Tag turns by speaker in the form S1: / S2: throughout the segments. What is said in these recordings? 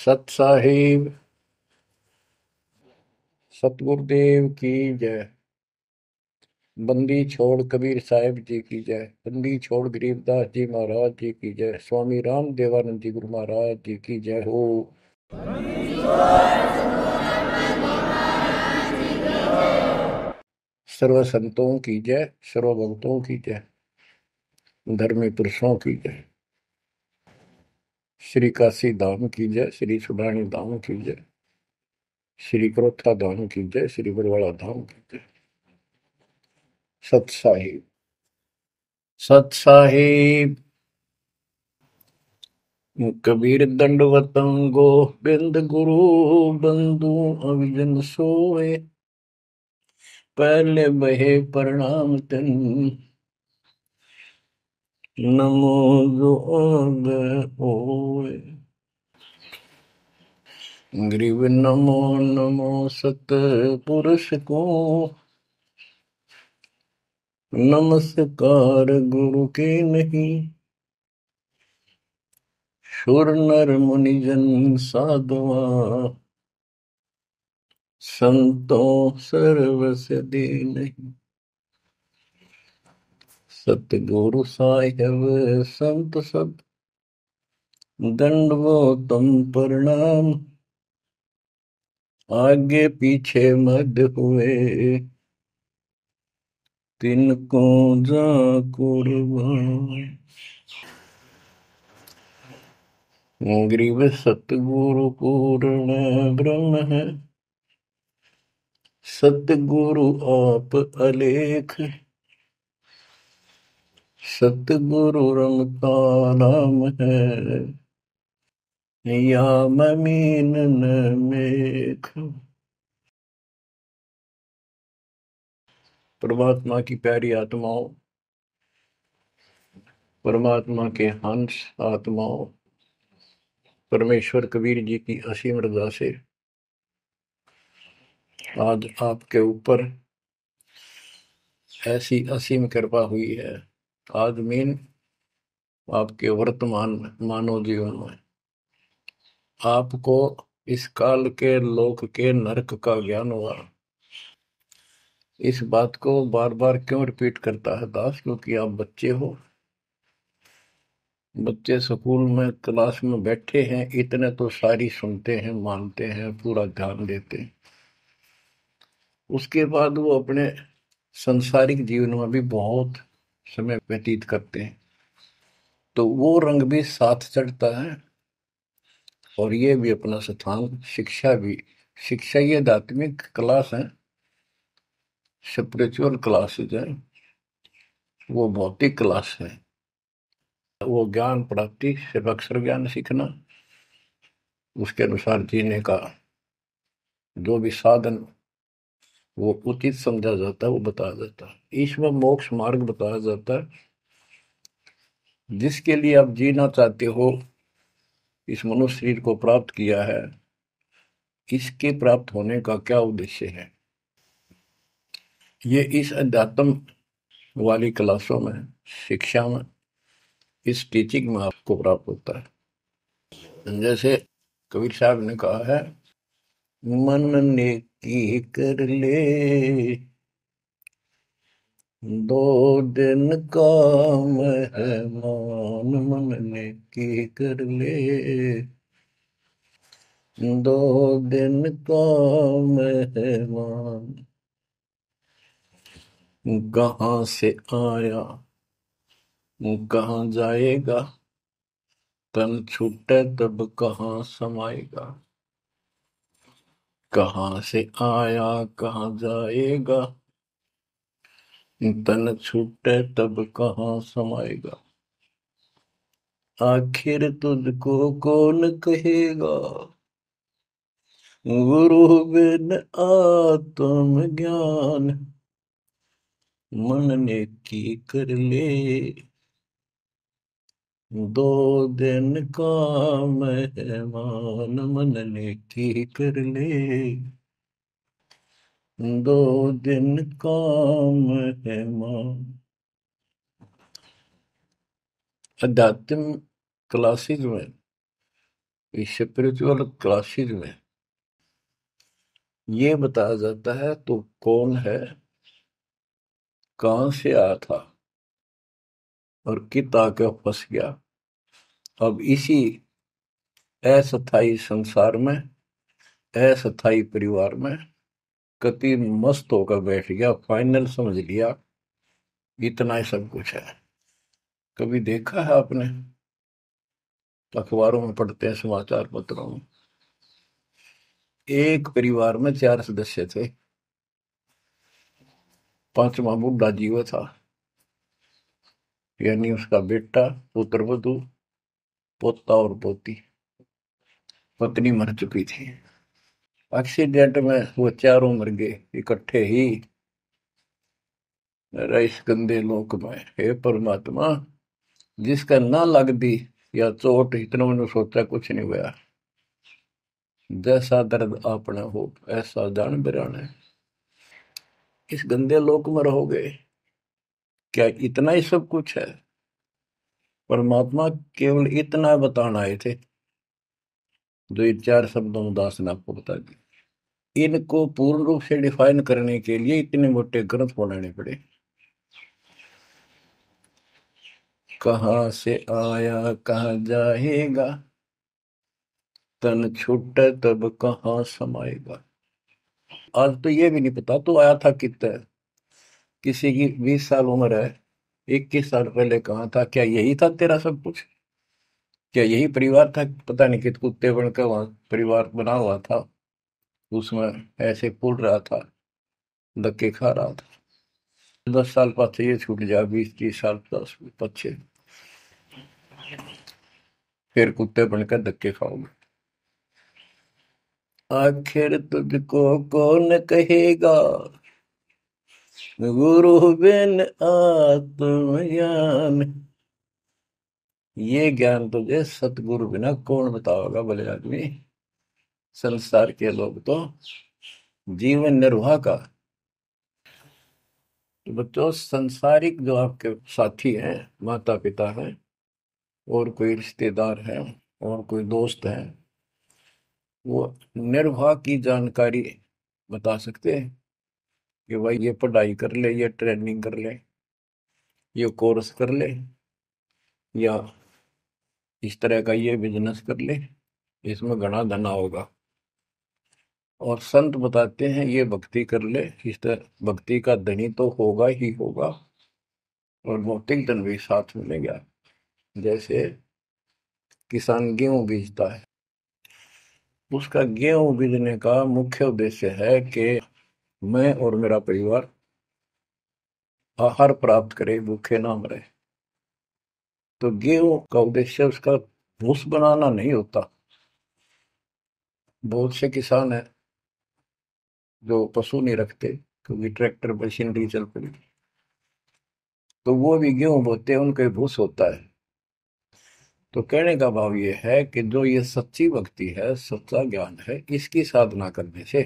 S1: सत साहिब सतगुरुदेव की जय। बंदी छोड़ कबीर साहिब जी की जय। बंदी छोड़ गरीबदास जी महाराज जी की जय। स्वामी राम देवानंद जी गुरु महाराज जी की जय हो। सर्व संतों की जय, सर्व भक्तों की जय, धर्मी पुरुषों की जय। श्री काशी धाम की जय, श्री सुडानी धाम की जय, श्री क्रोथा धाम की जय, श्री बरवाड़ा धाम की जय। सत साहिब सत साहिब कबीर दंडवतम गोविंद गुरु बंधु अविजन सोए। पहले बहे प्रणाम तिन नमो जोग होए। ग्रीव नमो नमो सत पुरुष को नमस्कार गुरु के नहीं। सुर नर मुनिजन साधुआ संतों सर्वस दे नहीं। सतगुरु साहिब संत सब दंडवतम प्रणाम। आगे पीछे मद हुए तिनको जा कुर्बान। ग्रीव सतगुरु पूर्ण ब्रह्म है, सतगुरु आप अलेख। सतगुरु रमता नाम है, या ममीन न मेख। परमात्मा की प्यारी आत्माओं, परमात्मा के हंस आत्माओं, परमेश्वर कबीर जी की असीम रजा से आज आपके ऊपर ऐसी असीम कृपा हुई है। आज मीन आपके वर्तमान मानव जीवन में आपको इस काल के लोक के नरक का ज्ञान हुआ। इस बात को बार बार क्यों रिपीट करता है दास? क्योंकि आप बच्चे हो। बच्चे स्कूल में क्लास में बैठे हैं, इतने तो सारी सुनते हैं, मानते हैं, पूरा ध्यान देते हैं। उसके बाद वो अपने संसारिक जीवन में भी बहुत समय व्यतीत करते हैं, तो वो रंग भी साथ चढ़ता है। और ये भी अपना स्थान, शिक्षा भी। शिक्षा ये आध्यात्मिक क्लास है, स्पिरिचुअल क्लासेज है, वो भौतिक क्लास है। वो ज्ञान प्राप्ति सिर्फ अक्षर ज्ञान सीखना, उसके अनुसार जीने का जो भी साधन वो उचित समझा जाता है वो बताया जाता है। इसमें मोक्ष मार्ग बताया जाता है, जिसके लिए आप जीना चाहते हो, इस मनुष्य शरीर को प्राप्त किया है, इसके प्राप्त होने का क्या उद्देश्य है। ये इस अध्यात्म वाली क्लासों में, शिक्षा में, इस टीचिंग में आपको प्राप्त होता है। जैसे कबीर साहब ने कहा है, मन ने की कर ले दो दिन का मेहमान। मन ने की कर ले दो दिन का मेहमान। कहाँ से आया कहाँ जाएगा, तन छूटे तब कहाँ समाएगा। कहाँ से आया कहाँ जाएगा, तन छूटे तब कहाँ समाएगा। आखिर तुझको कौन कहेगा, गुरु बिन आत्म ज्ञान। मन ने की कर ले दो दिन का मेहमान। मन ने की कर ले दो दिन का मेहमान। अध्यात्म क्लासेज में इस स्पिरिचुअल क्लासेस में ये बताया जाता है तो कौन है, कहां से आया था और कित आके फंस गया। अब इसी अस्थाई संसार में, अस्थाई परिवार में कति मस्त होकर बैठ गया, फाइनल समझ लिया इतना ही सब कुछ है। कभी देखा है आपने, अखबारों में पढ़ते हैं, समाचार पत्रों में, एक परिवार में 4 सदस्य थे, पांचवा बुढ़ा जीव था, यानी उसका बेटा, पुत्र वधू, पोता और पोती। पत्नी मर चुकी थी। एक्सीडेंट में वो चारों मर गए इकट्ठे ही। इस गंदे लोक में हे परमात्मा, जिसका ना लग दी या चोट, इतना मैंने सोचा कुछ नहीं हुआ। जैसा दर्द आपने हो ऐसा जान बिराने, इस गंदे लोक में रहोगे। क्या इतना ही सब कुछ है? परमात्मा केवल इतना बताना आए थे, जो ये 4 शब्दों में दास ने आपको बता दी। इनको पूर्ण रूप से डिफाइन करने के लिए इतने मोटे ग्रंथ बनाने पड़े। कहाँ से आया कहाँ जाएगा, तन छूटे तब कहाँ समाएगा। आज तो ये भी नहीं पता तो आया था कितना। किसी की 20 साल उम्र है, 21 साल पहले कहाँ था? क्या यही था तेरा सब कुछ? क्या यही परिवार था? पता नहीं कित कुत्ते बनकर वहां परिवार बना हुआ था, उसमें ऐसे पुल रहा था, धक्के खा रहा था। 10 साल पाछे ये छूट जा, 20 30 साल 10 पीछे फिर कुत्ते बनकर धक्के खाओगे। आखिर तुझको कौन कहेगा, गुरु बिन आत्मज्ञान। ये ज्ञान तुझे सतगुरु बिना कौन बताओगा भले आदमी। संसार के लोग तो जीवन निर्वाह का, तो बच्चों संसारिक जो आपके साथी हैं, माता पिता हैं, और कोई रिश्तेदार हैं, और कोई दोस्त हैं, वो निर्वाह की जानकारी बता सकते हैं कि भाई ये पढ़ाई कर ले, ये ट्रेनिंग कर ले, ये कोर्स कर ले, या इस तरह का ये बिजनेस कर ले, इसमें घना धना होगा। और संत बताते हैं ये भक्ति कर ले, इस तरह भक्ति का धनी तो होगा ही होगा, और भौतिक धन भी साथ मिलेगा। जैसे किसान गेहूं बीजता है, उसका गेहूं बीजने का मुख्य उद्देश्य है कि मैं और मेरा परिवार आहार प्राप्त करे, भूखे ना मरे। तो गेहूं का उद्देश्य उसका भूस बनाना नहीं होता। बहुत से किसान है जो पशु नहीं रखते, क्योंकि ट्रैक्टर मशीनरी चल पड़ी, तो वो भी गेहूं बोते हैं, उनका भूस होता है। तो कहने का भाव ये है कि जो ये सच्ची भक्ति है, सच्चा ज्ञान है, इसकी साधना करने से,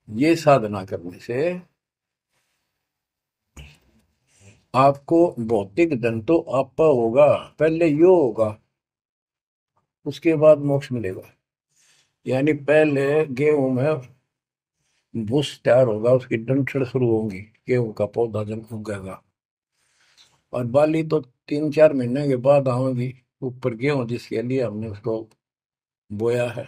S1: ये साधना करने से आपको भौतिक धन तो आपका होगा, पहले यो होगा, उसके बाद मोक्ष मिलेगा। यानी पहले गेहूं में भूस तैयार होगा, उसकी डंठल शुरू होंगी, गेहूं का पौधा जब उगेगा, और बाली तो 3 4 महीने के बाद आएगी ऊपर, गेहूं जिसके लिए हमने उसको बोया है।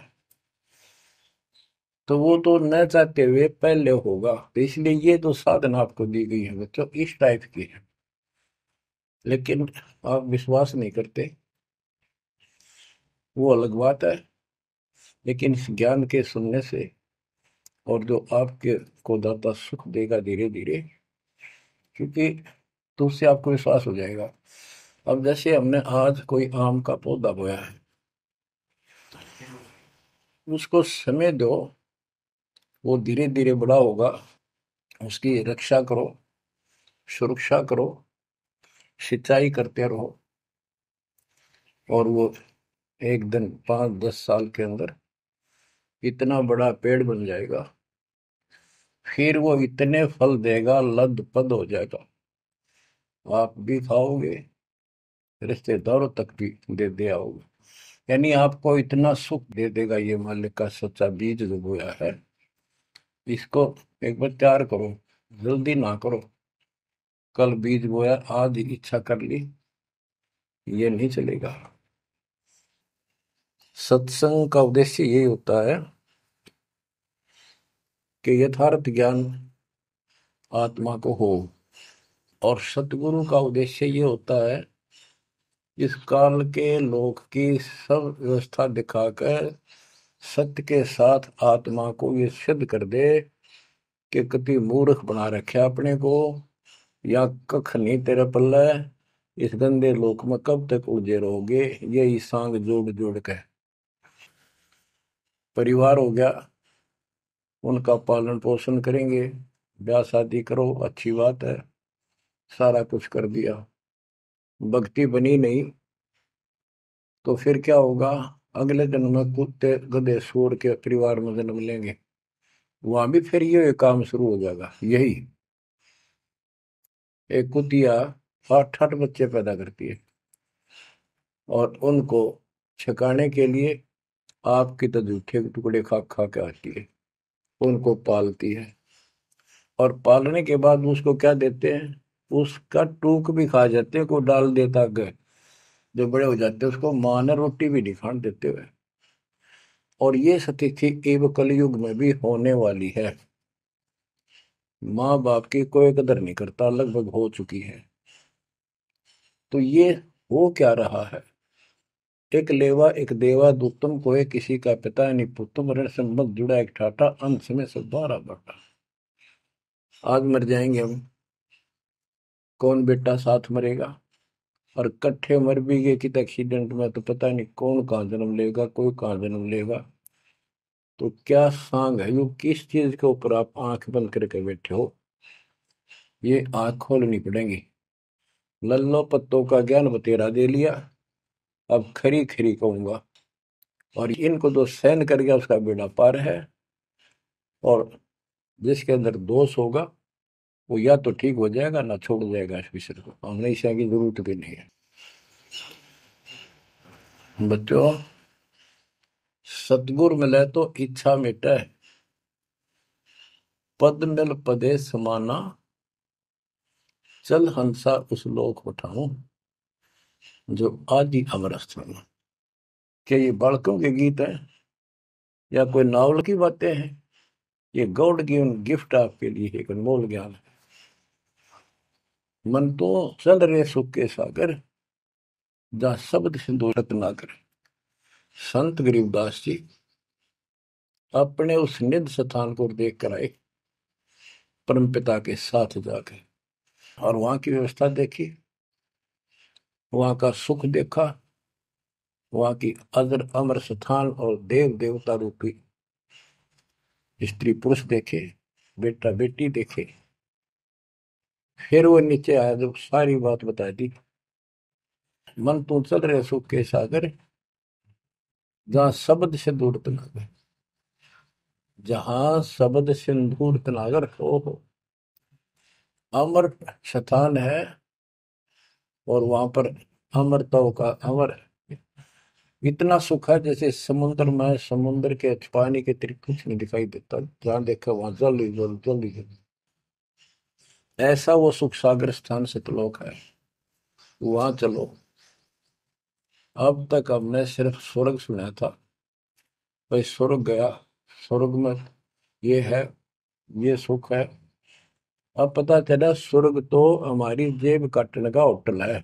S1: तो वो तो न चाहते हुए पहले होगा। तो इसलिए ये जो साधना आपको दी गई है बच्चों, इस टाइप की है, लेकिन आप विश्वास नहीं करते, वो अलग बात है। लेकिन इस ज्ञान के सुनने से, और जो आपके को दाता सुख देगा धीरे धीरे, क्योंकि तो उससे आपको विश्वास हो जाएगा। अब जैसे हमने आज कोई आम का पौधा बोया है, उसको समय दो, वो धीरे धीरे बड़ा होगा, उसकी रक्षा करो, सुरक्षा करो, सिंचाई करते रहो, और वो एक दिन 5 10 साल के अंदर इतना बड़ा पेड़ बन जाएगा। फिर वो इतने फल देगा, लद पद हो जाएगा, आप भी खाओगे, रिश्तेदारों तक भी दे दे आओगे। यानी आपको इतना सुख दे देगा ये मालिक का सच्चा बीज जो बोया है, इसको एक बार तैयार करो, जल्दी ना करो। कल बीज बोया, आज इच्छा कर ली, ये नहीं चलेगा। सत्संग का उद्देश्य यही होता है कि यथार्थ ज्ञान आत्मा को हो, और सतगुरु का उद्देश्य ये होता है इस काल के लोक की सब व्यवस्था दिखाकर सत्य के साथ आत्मा को ये सिद्ध कर दे कि कति मूर्ख बना रखे अपने को, या कख नहीं तेरे पल्ले, इस गंदे लोक में कब तक उलझे रहोगे। यही सांग जोड़ जोड़ के परिवार हो गया, उनका पालन पोषण करेंगे, ब्याह शादी करो, अच्छी बात है, सारा कुछ कर दिया, भक्ति बनी नहीं तो फिर क्या होगा? अगले जन्म में कुत्ते गधे सूअर के परिवार में जन्म लेंगे, वहां भी फिर ये काम शुरू हो जाएगा। यही एक कुतिया 8-8 बच्चे पैदा करती है, और उनको छकाने के लिए आपकी तो जूठे के टुकड़े खा खा के आती है, उनको पालती है, और पालने के बाद उसको क्या देते हैं? उसका टूक भी खा जाते हैं, को डाल देता है। जो बड़े हो जाते हैं उसको माँ ने रोटी भी नहीं खाने देते हुए। और ये स्थिति एवं कलयुग में भी होने वाली है। माँ बाप की कोई कदर नहीं करता, लगभग हो चुकी है। तो ये हो क्या रहा है? एक लेवा एक देवा दुत्तम कोई किसी का पिता नहीं पुत्तम, ऋण संबंध जुड़ा एक ठाटा, अंत में सब बारा बाटा। आज मर जाएंगे हम, कौन बेटा साथ मरेगा? और कट्ठे मर भी गए कित एक्सीडेंट में तो पता नहीं कौन कहाँ जन्म लेगा, कोई कहाँ जन्म लेगा। तो क्या सांग है, यो किस चीज के ऊपर आप आंख बंद करके बैठे हो? ये आंख खोलनी पड़ेगी। लल्लो पत्तों का ज्ञान बतेरा दे लिया, अब खरी खरी कहूंगा। और इनको जो सहन कर गया उसका बेड़ा पार है, और जिसके अंदर दोष होगा वो या तो ठीक हो जाएगा ना छोड़ जाएगा इस विषय को। हमने इसे की जरूरत भी नहीं है। बच्चों, सतगुर मिले तो इच्छा मिटे, पद मिल पदे समाना, चल हंसा उस लोक उठाऊं जो आदि अमर स्थान। क्या ये बालकों के गीत है या कोई नावल की बातें हैं? ये गॉड गिवन गिफ्ट आपके लिए एक अनमोल ज्ञान है। मन तो चल रहे सुख के सागर, जहाँ शब्द सिंधु रत्नाकर। संत गरीबदास जी अपने उस निध स्थान को देख कर आए, परमपिता के साथ जाके, और वहां की व्यवस्था देखी, वहां का सुख देखा, वहां की अजर अमर स्थान और देव देवता रूपी स्त्री पुरुष देखे, बेटा बेटी देखे। फिर वो नीचे आया, जब सारी बात बता दी। मन तू चल रहे सुख के सागर, जहां शब्द से दूर तनागर, जहां शब्द सिंदूर तनागर हो, अमर स्थान है। और वहां पर अमरताओं का अमर इतना सुख है, जैसे समुद्र में समुद्र के पानी के अतिरिक्त कुछ नहीं दिखाई देता, जहां देखा वहां जल ही जल, जल ही जल। ऐसा वो सुख सागर स्थान सतलोक है, वहां चलो। अब तक हमने सिर्फ स्वर्ग सुना था, भाई स्वर्ग गया, स्वर्ग में ये है, ये सुख है। अब पता चला स्वर्ग तो हमारी जेब काटने का होटल है।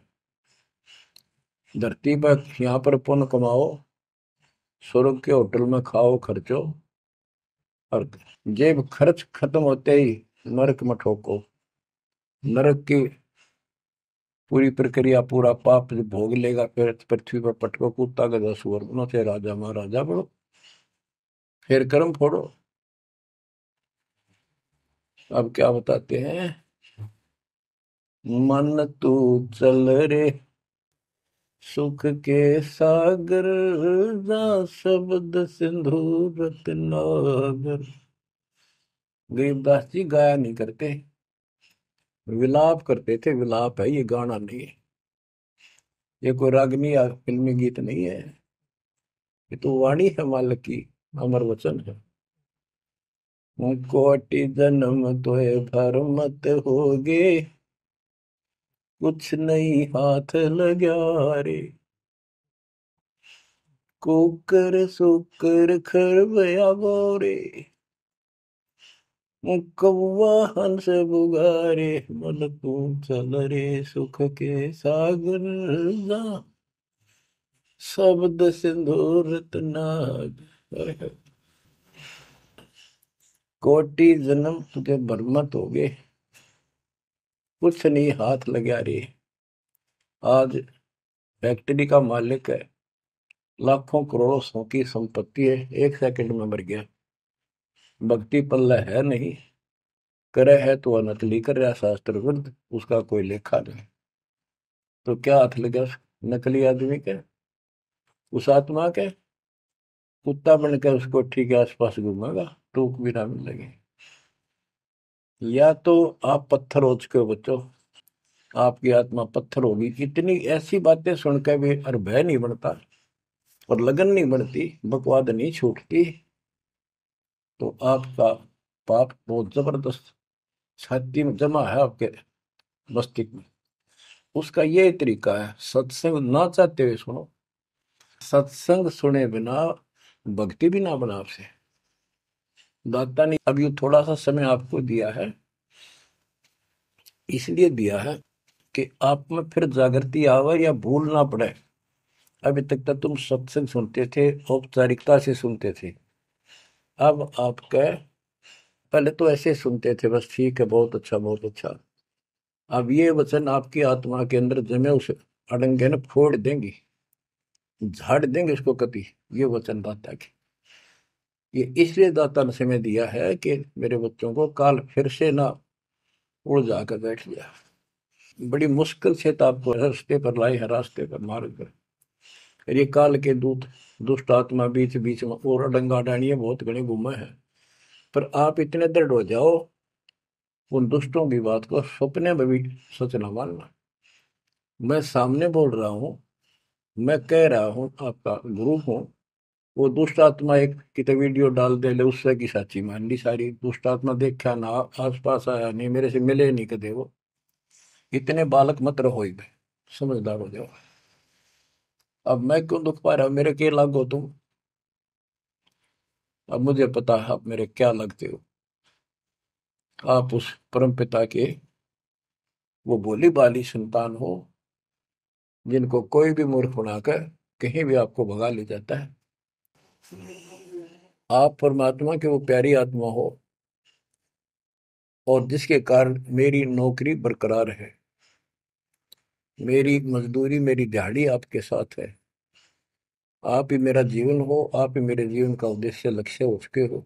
S1: धरती पर यहाँ पर पुण्य कमाओ, स्वर्ग के होटल में खाओ खर्चो, और जेब खर्च खत्म होते ही नरक में ठोको। नरक की पूरी प्रक्रिया, पूरा पाप जो भोग लेगा, फिर पृथ्वी पर पटको, कुत्ता गधा सुअर बनो, से राजा महाराजा बनो, फिर कर्म फोड़ो। अब क्या बताते हैं? मन तू चल रे सुख के सागर, जा शब्द सिंधु रत्नागर। गरीबदास जी गाया नहीं करते, विलाप करते थे। विलाप है, ये गाना नहीं है, ये कोई रागनी या फिल्मी गीत नहीं है। ये तो वाणी है मालिक की, अमर वचन है। कोटि जन्म तोय भर मत होगे, कुछ नहीं हाथ लगा रे। कुकर सुकर खरबया बोरे, कौवा हंस बुगारे, मन तू चल रे सुख के सागर जा, शब्द सिंदूर नाग। अरे, कोटि जन्म तुझे बरमत हो गए, कुछ नहीं हाथ लगा रे। आज फैक्ट्री का मालिक है, लाखों करोड़ों सौ की संपत्ति है, एक सेकंड में मर गया। भक्ति पल्ला है नहीं, करे है तो वह नकली कर रहा, शास्त्र विरुद्ध, उसका कोई लेखा नहीं। तो क्या हाथ लगा उस नकली आदमी के, उस आत्मा के? कुत्ता बन के उसको ठीक है आसपास घूमेगा, टूक भी ना मिलेगी। या तो आप पत्थर हो चुके हो बच्चों, आपकी आत्मा पत्थर होगी। इतनी ऐसी बातें सुनकर भी और भय नहीं बनता और लगन नहीं बढ़ती, बकवाद नहीं छूटती, तो आपका पाप बहुत जबरदस्त छाती में जमा है आपके मस्तिष्क में। उसका ये तरीका है, सत्संग ना चाहते हुए सुनो। सत्संग सुने बिना भक्ति भी ना बना आपसे। दाता ने अब ये थोड़ा सा समय आपको दिया है, इसलिए दिया है कि आप में फिर जागृति आवे या भूल ना पड़े। अभी तक तो तुम सत्संग सुनते थे, औपचारिकता से सुनते थे। अब आपका, पहले तो ऐसे सुनते थे बस, ठीक है, बहुत अच्छा बहुत अच्छा। अब ये वचन आपकी आत्मा के अंदर जमे, उस अड़ंगे ने फोड़ देंगी, झाड़ देंगे उसको कति। ये वचन दाता की, ये इसलिए दाता ने समय दिया है कि मेरे बच्चों को काल फिर से ना उड़ जाकर बैठ गया। बड़ी मुश्किल से तो आपको रास्ते पर लाए हैं, रास्ते पर मार्ग पर। और ये काल के दूत, दुष्ट आत्मा बीच बीच में और अडंगा डाणिए बहुत घने घूमे हैं। पर आप इतने दृढ़ हो जाओ, उन दुष्टों की बात को सपने में भी सच न मानना। मैं सामने बोल रहा हूँ, मैं कह रहा हूँ, आपका गुरु हूँ। वो दुष्ट आत्मा एक कितने वीडियो डाल दे ले, उससे की साची मान ली सारी। दुष्ट आत्मा देखा ना, आस पास आया नहीं, मेरे से मिले नहीं कदे वो। इतने बालक मत रहो ही भाई, समझदार हो जाओ। अब मैं क्यों दुख पा रहा हूं, मेरे के लागो तुम। अब मुझे पता है आप मेरे क्या लगते हो। आप उस परम पिता के वो भोली भाली संतान हो, जिनको कोई भी मूर्ख बनाकर कहीं भी आपको भगा ले जाता है। आप परमात्मा के वो प्यारी आत्मा हो, और जिसके कारण मेरी नौकरी बरकरार है, मेरी मजदूरी, मेरी दिहाड़ी आपके साथ है। आप ही मेरा जीवन हो, आप ही मेरे जीवन का उद्देश्य लक्ष्य हो चुके हो।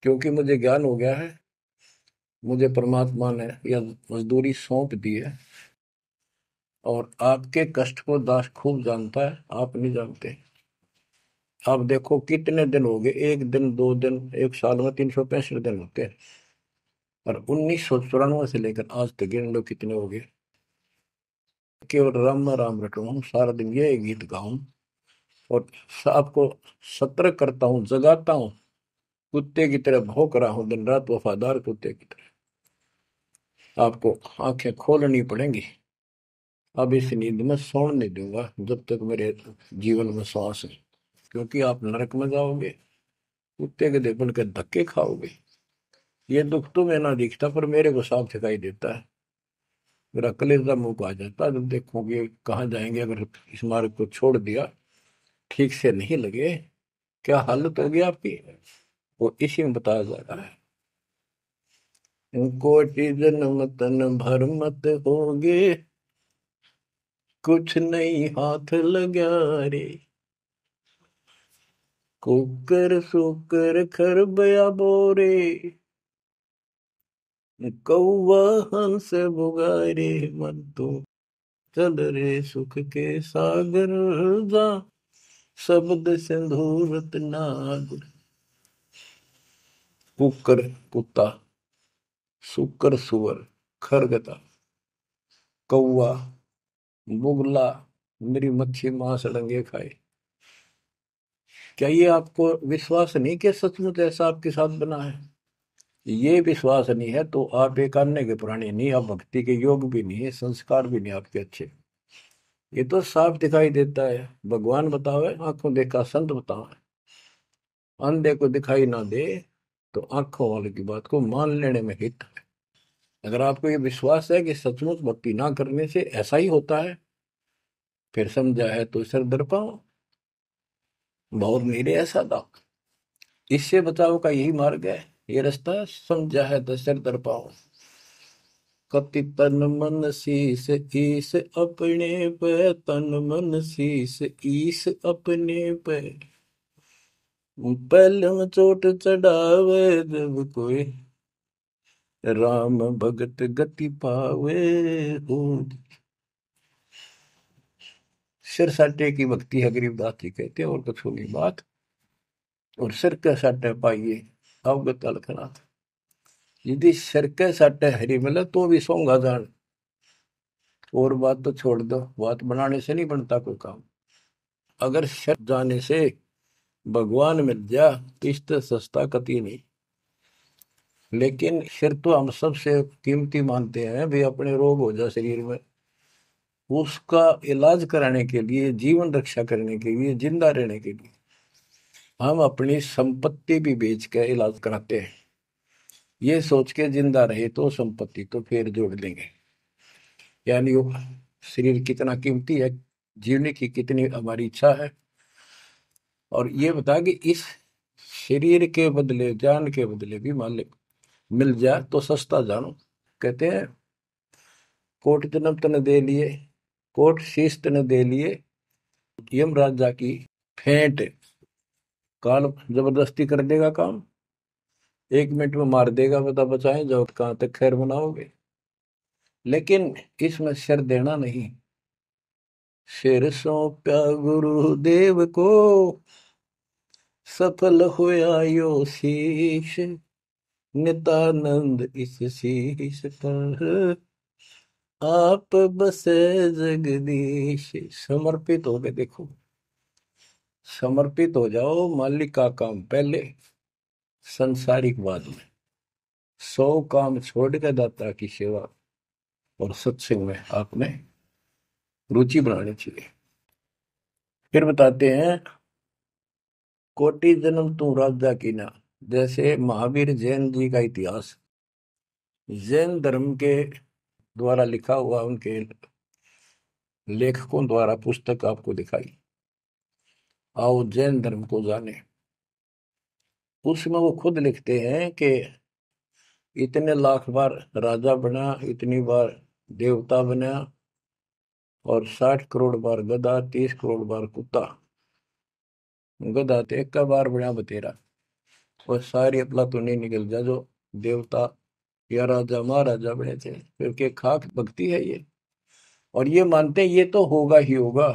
S1: क्योंकि मुझे ज्ञान हो गया है, मुझे परमात्मा ने यह मजदूरी सौंप दी है। और आपके कष्ट को दास खूब जानता है, आप नहीं जानते। आप देखो कितने दिन हो गए, एक दिन दो दिन, एक साल में 365 दिन होते हैं। और 1994 से लेकर आज तक गिन लो कितने हो गए। केवल राम राम रटूं हूँ, सारा दिन ये गीत गाऊं और आपको सतर्क करता हूँ, जगाता हूँ। कुत्ते की तरह भौंक रहा हूँ दिन रात, वफादार कुत्ते की तरह। आपको आंखें खोलनी पड़ेंगी। अब इस नींद में सोने नहीं दूंगा जब तक मेरे जीवन में सांस है। क्योंकि आप नरक में जाओगे, कुत्ते के बन के धक्के खाओगे। ये दुख तुम्हें ना दिखता, पर मेरे को साफ दिखाई देता है। मेरा कलेजा मुंह को आ जाता है जब देखोगे कहाँ जाएंगे। अगर इस मार्ग को छोड़ दिया, ठीक से नहीं लगे, क्या हालत होगी आपकी, वो इसी में बताया जा रहा है। कोटि जन्म तन भर मत होगे, कुछ नहीं हाथ लगा रे। कुकर सुकर खरबया बोरे, कौवा हंस बुगारे, मन तो चल रे सुख के सागर जा, शब्द सिंधूरत नाग। कुकर कुत्ता, सुकर सुअर, खरगता, कौवा, बुगला, मेरी मच्छी मांस अड़ंगे खाए। क्या ये आपको विश्वास नहीं कि सचमुच ऐसा आपके साथ बना है? ये विश्वास नहीं है तो आप एक अन्य के प्राणी नहीं, आप भक्ति के योग भी नहीं है, संस्कार भी नहीं आपके अच्छे। ये तो साफ दिखाई देता है। भगवान बतावे आंखों देखा संत बतावे, अंधे को दिखाई ना दे तो आंखों वाले की बात को मान लेने में हित है। अगर आपको ये विश्वास है कि सचमुच भक्ति ना करने से ऐसा ही होता है, फिर समझा है तो सिर दर पाओ, बहुत मेरे ऐसा था। इससे बचाव का यही मार्ग है, ये रास्ता समझा है तो सिर दर पाओ। कति तन मन शीस ईस अपने पे, तन मन शीस ईस अपने पे, पहले में चोट चढ़ावे जब कोई, राम भगत गति पावे हो। सिर साटे की भक्ति है, गरीबदास जी कहते हैं, और कुछ नहीं बात। और सिर के साटे पाइए अवगत अलखनाथ। यदि सिर के साटे हरी मिले तो भी सोंगा जान, और बात तो छोड़ दो, बात बनाने से नहीं बनता कोई काम। अगर सिर जाने से भगवान मिल जा तो इससे सस्ता कति नहीं। लेकिन सिर तो हम सबसे कीमती मानते हैं भी, अपने रोग हो जाए शरीर में, उसका इलाज कराने के लिए, जीवन रक्षा करने के लिए, जिंदा रहने के लिए हम अपनी संपत्ति भी बेच के इलाज कराते हैं। ये सोच के जिंदा रहे तो संपत्ति तो फिर जोड़ देंगे। यानी वो शरीर कितना कीमती है, जीने की कितनी हमारी इच्छा है। और ये बता कि इस शरीर के बदले, जान के बदले भी मालिक मिल जाए तो सस्ता जानो। कहते हैं कोट जन्म तन दे लिए, कोट शीश तन दे लिए, यम राजा की फेंट, काल जबरदस्ती कर देगा काम, 1 मिनट में मार देगा, बता बचाएं जाओ कहां तक खैर बनाओगे। लेकिन इसमें सिर देना नहीं, सिर सौंप्या गुरुदेव को, सफल होया यो शीश, नितानंद इस शीश पर आप बसे जगदीश। समर्पित हो गए, देखो समर्पित हो जाओ, मालिक का काम पहले, संसारिक बाद में। 100 काम छोड़ के दाता की सेवा और सत्संग में आपने रुचि बनानी चाहिए। फिर बताते हैं कोटि जन्म तू राजा की ना। जैसे महावीर जैन जी का इतिहास जैन धर्म के द्वारा लिखा हुआ, उनके लेखकों द्वारा पुस्तक आपको दिखाई, आओ जैन धर्म को जाने। उसमें वो खुद लिखते हैं कि इतने लाख बार राजा बना, इतनी बार देवता बना, और 60 करोड़ बार गधा, 30 करोड़ बार कुत्ता। गधा तो एक का बार बना बतेरा, और सारी अपला तो नहीं निकल जा जो देवता या राजा महाराजा बने थे। फिर के खाक भक्ति है ये, और ये मानते ये तो होगा ही होगा,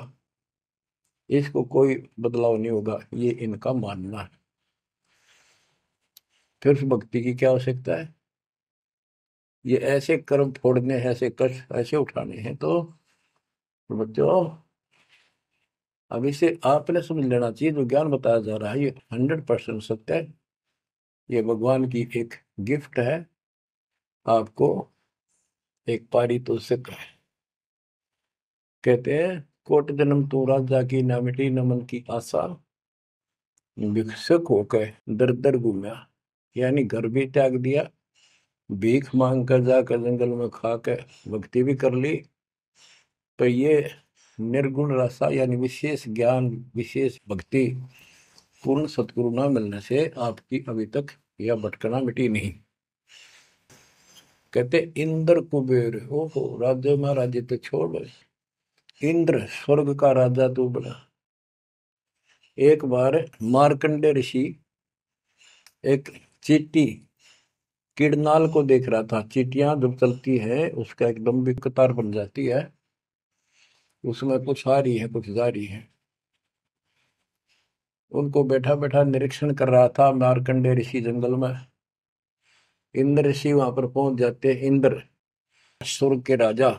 S1: इसको कोई बदलाव नहीं होगा, ये इनका मानना है। फिर उस भक्ति की क्या आवश्यकता है? ये ऐसे कर्म फोड़ने हैं, ऐसे कष्ट ऐसे उठाने हैं, तो बच्चों अब इसे आपने समझ लेना चाहिए। जो ज्ञान बताया जा रहा है ये 100% सत्य है। ये भगवान की एक गिफ्ट है आपको, एक पारितोषिक है। कहते हैं कोट जन्म तू राजा की, ना मिटी न मन की आशा, भिक्षुक होकर दर दर घूमया। यानी घर भी त्याग दिया, भीख मांग कर जाकर जंगल में खा कर भक्ति भी कर ली। तो ये निर्गुण रसा यानी विशेष ज्ञान, विशेष भक्ति, पूर्ण सतगुरु न मिलने से आपकी अभी तक यह भटकना मिटी नहीं। कहते इंद्र कुबेर, ओहो राज्य महाराजे तो छोड़, इंद्र स्वर्ग का राजा तू बना। एक बार मार्कंडे ऋषि एक चींटी किड़नाल को देख रहा था। चींटियां जब चलती है उसका एक लंबी कतार बन जाती है, उसमें कुछ आ रही है कुछ जा रही है। उनको बैठा बैठा निरीक्षण कर रहा था मार्कंडे ऋषि जंगल में। इंद्र ऋषि वहां पर पहुंच जाते, इंद्र स्वर्ग के राजा,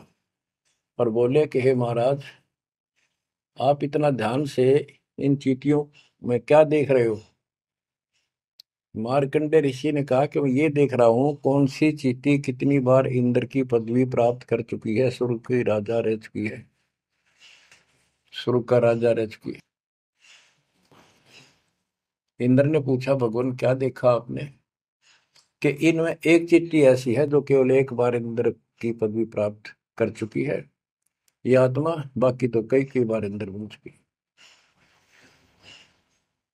S1: और बोले कि हे महाराज, आप इतना ध्यान से इन चींटियों मैं क्या देख रहे हो? मार्कंडे ऋषि ने कहा कि मैं ये देख रहा हूँ कौन सी चींटी कितनी बार इंद्र की पदवी प्राप्त कर चुकी है, स्वर्ग की राजा रह चुकी है, स्वर्ग का राजा रह चुकी है। इंद्र ने पूछा, भगवान क्या देखा आपने? कि इनमें एक चींटी ऐसी है जो केवल एक बार इंद्र की पदवी प्राप्त कर चुकी है, ये आत्मा, बाकी तो कई कई बार इंद्र बन चुकी।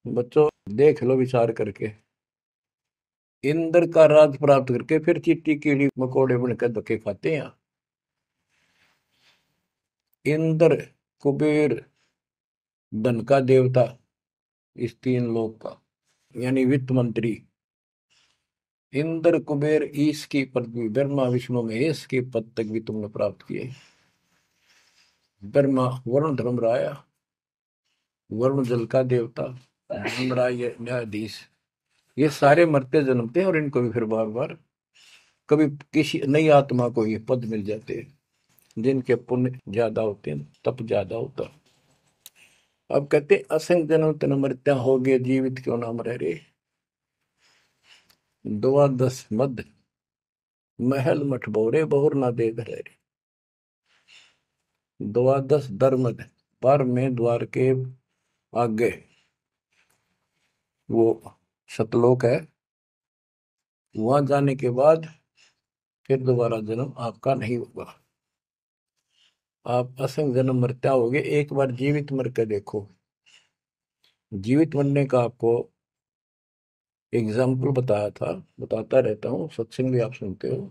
S1: बच्चों देख लो विचार करके, इंद्र का राज प्राप्त करके फिर चींटी कीड़ी मकोड़े बनकर धक्के खाते हैं। इंद्र, कुबेर, धन का देवता, इस तीन लोक का, यानी वित्त मंत्री, इंद्र कुबेर ईश की पदवी, ब्रह्मा विष्णु महेश के पद तक भी तुमने प्राप्त किए। ब्रह्मा वरुण धर्मराया, वरुण जल का देवता, धर्मराय न्यायाधीश, ये सारे मरते जन्मते हैं और इनको भी फिर बार बार कभी किसी नई आत्मा को ये पद मिल जाते हैं जिनके पुण्य ज्यादा होते हैं, तप ज्यादा होता। अब कहते असंग जन्म तन मृत्या हो गए, जीवित क्यों नाम रह रे। द्वादश मद महल मठ बोरे, बहुर ना दे रे। द्वादश धर्मद, पर में द्वार के आगे वो सतलोक है, वहां जाने के बाद फिर दोबारा जन्म आपका नहीं होगा। आप असंग जन्म मरता होगे, एक बार जीवित मर के देखो। जीवित मरने का आपको एग्जाम्पल बताया था, बताता रहता हूँ, सत्संग भी आप सुनते हो,